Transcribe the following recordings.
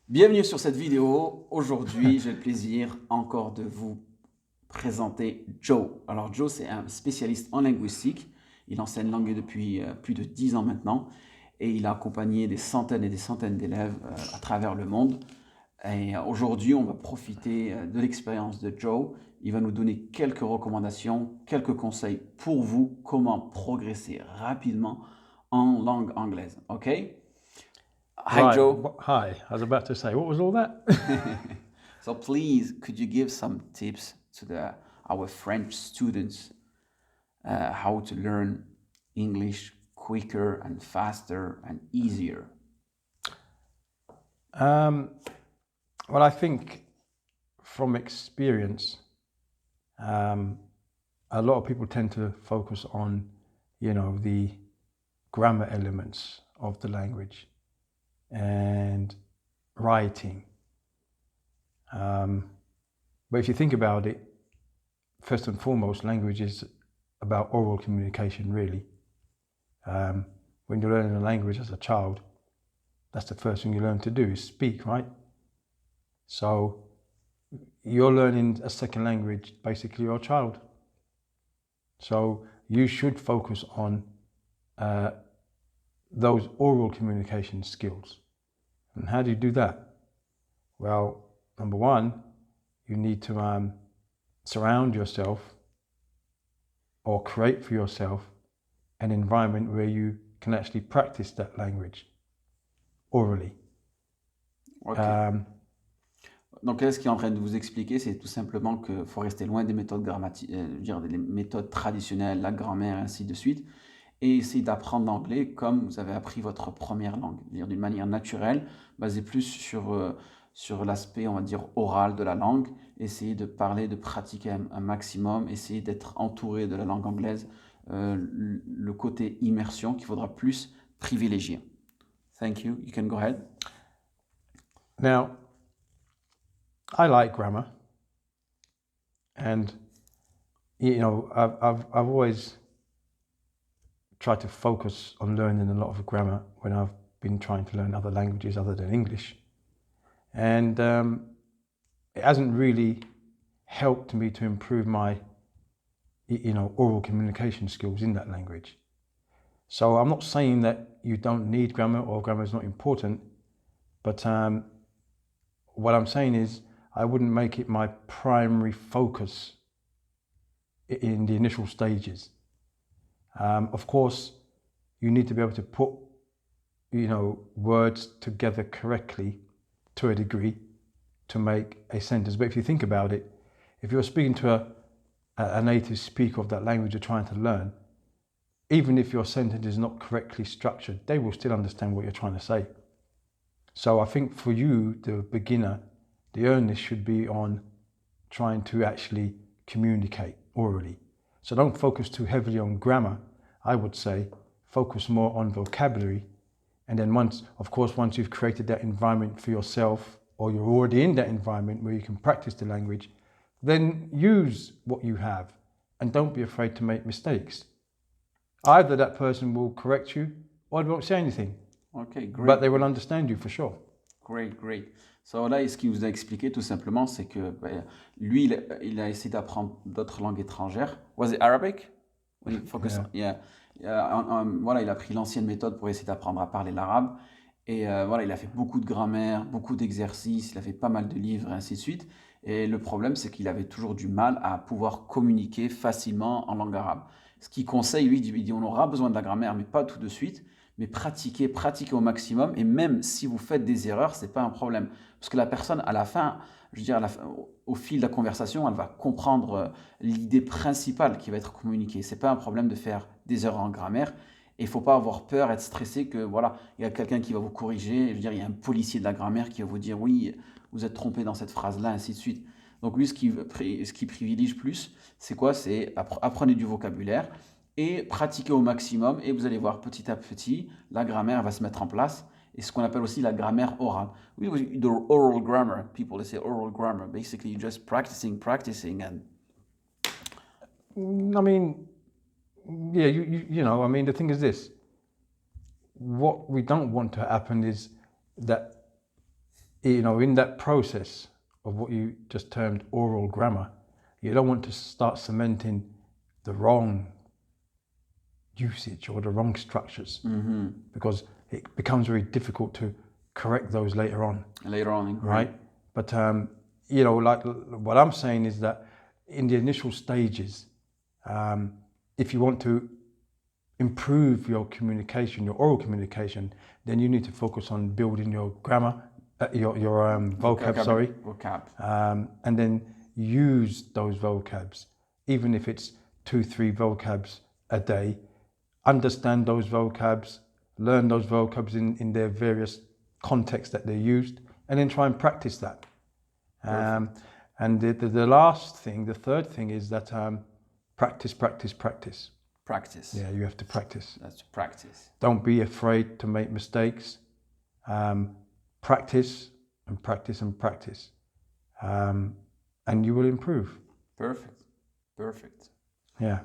Bienvenue sur cette vidéo. Aujourd'hui, j'ai le plaisir encore de vous présenter Joe. Alors Joe, c'est un spécialiste en linguistique. Il enseigne l'anglais depuis plus de 10 ans maintenant et il a accompagné des centaines et des centaines d'élèves à travers le monde. Et aujourd'hui, on va profiter de l'expérience de Joe. Il va nous donner quelques recommandations, quelques conseils pour vous, comment progresser rapidement en langue anglaise. OK? Hi Right. Joe. Hi. I was about to say, what was all that? So please, could you give some tips to our French students how to learn English quicker and faster and easier? Well, I think from experience, a lot of people tend to focus on, the grammar elements of the language and writing. But if you think about it, first and foremost, language is about oral communication, really. When you're learning a language as a child, that's the first thing you learn to do is speak, right? So you're learning a second language, basically you're a child. So you should focus on those oral communication skills. And how do you do that? Well, number one, you need to surround yourself or create for yourself an environment where you can actually practice that language orally. Okay. Donc là, ce qu'il est en train de vous expliquer, c'est tout simplement qu'il faut rester loin des méthodes des méthodes traditionnelles, la grammaire, ainsi de suite, et essayer d'apprendre l'anglais comme vous avez appris votre première langue, c'est-à-dire d'une manière naturelle, basée plus sur l'aspect, on va dire, oral de la langue, essayer de parler, de pratiquer un maximum, essayer d'être entouré de la langue anglaise, le côté immersion qu'il faudra plus privilégier. Thank you. You can go ahead. Now, I like grammar, and I've always tried to focus on learning a lot of grammar when I've been trying to learn other languages other than English, and it hasn't really helped me to improve my oral communication skills in that language. So I'm not saying that you don't need grammar or grammar is not important, but what I'm saying is I wouldn't make it my primary focus in the initial stages. Of course, you need to be able to put, words together correctly to a degree to make a sentence. But if you think about it, if you're speaking to a native speaker of that language you're trying to learn, even if your sentence is not correctly structured, they will still understand what you're trying to say. So I think for you, the beginner, the onus should be on trying to actually communicate orally. So don't focus too heavily on grammar. I would say focus more on vocabulary. And then once you've created that environment for yourself, or you're already in that environment where you can practice the language, then use what you have and don't be afraid to make mistakes. Either that person will correct you or they won't say anything. Okay, great. But they will understand you for sure. Great, great. So là, ce qu'il vous a expliqué tout simplement, c'est que lui, il a essayé d'apprendre d'autres langues étrangères. Was it Arabic? When you focus Yeah. voilà, il a pris l'ancienne méthode pour essayer d'apprendre à parler l'arabe. Et voilà, il a fait beaucoup de grammaire, beaucoup d'exercices, il a fait pas mal de livres et ainsi de suite. Et le problème, c'est qu'il avait toujours du mal à pouvoir communiquer facilement en langue arabe. Ce qu'il conseille, lui, il dit on aura besoin de la grammaire, mais pas tout de suite. Mais pratiquez au maximum. Et même si vous faites des erreurs, ce n'est pas un problème. Parce que la personne, à la fin, je veux dire, au fil de la conversation, elle va comprendre l'idée principale qui va être communiquée. Ce n'est pas un problème de faire des erreurs en grammaire. Et il ne faut pas avoir peur, être stressé que voilà, il y a quelqu'un qui va vous corriger. Je veux dire, il y a un policier de la grammaire qui va vous dire oui, vous êtes trompé dans cette phrase-là, ainsi de suite. Donc lui, ce qui privilégie plus, c'est quoi? C'est apprenez du vocabulaire et pratiquez au maximum. Et vous allez voir, petit à petit, la grammaire va se mettre en place. Et ce qu'on appelle aussi la grammaire orale. The oral grammar, people they say oral grammar. Basically, you're just practicing, and... I mean, yeah, I mean, the thing is this. What we don't want to happen is that you know, in that process of what you just termed oral grammar, you don't want to start cementing the wrong usage or the wrong structures, because it becomes very difficult to correct those later on. Right? But you know, like what I'm saying is that in the initial stages, if you want to improve your communication, your oral communication, then you need to focus on building your grammar, your vocab, sorry. And then use those vocabs, even if it's 2-3 vocabs a day. Understand those vocabs, learn those vocabs in their various contexts that they're used, and then try and practice that. And the last thing, the third thing is that practice. Practice. Yeah, you have to practice. That's practice. Don't be afraid to make mistakes. Practice and practice and practice. And you will improve. Perfect. Yeah.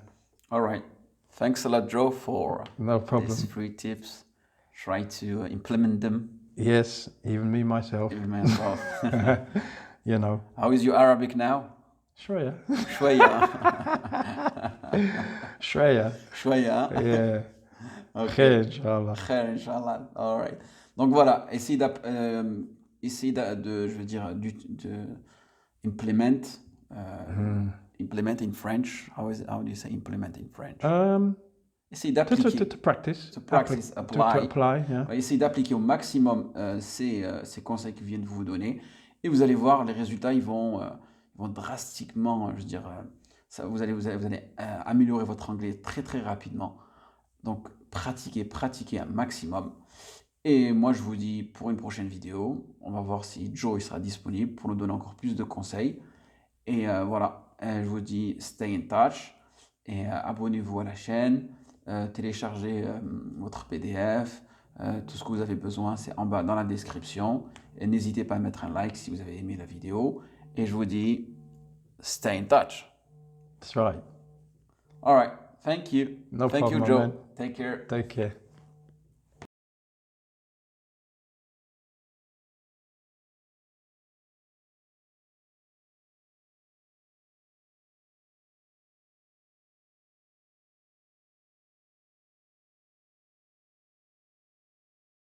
All right. Thanks a lot, Joe, for no problem. these 3 tips. Try to implement them. Yes, even me myself. You know. How is your Arabic now? Shreya. Shreya. Yeah. Okay. Khair, Inch'Allah. Khair, Inch'Allah. All right. Donc voilà, essayez de implement. Implement in French. How do you say implement in French? Essayez d'appliquer. To practice. To practice, apply. To apply, yeah. Essayez d'appliquer au maximum ces conseils que je viens de vous donner. Et vous allez voir, les résultats, ils vont drastiquement, je veux dire, vous allez améliorer votre anglais très très rapidement. Donc, pratiquez un maximum. Et moi, je vous dis pour une prochaine vidéo, on va voir si Joe il sera disponible pour nous donner encore plus de conseils. Et voilà, je vous dis stay in touch et abonnez-vous à la chaîne, téléchargez votre PDF, tout ce que vous avez besoin, c'est en bas dans la description. Et n'hésitez pas à mettre un like si vous avez aimé la vidéo. Et je vous dis stay in touch. That's right. All right. Thank you. No Thank problem, you, Joe. man. Take care. Take care.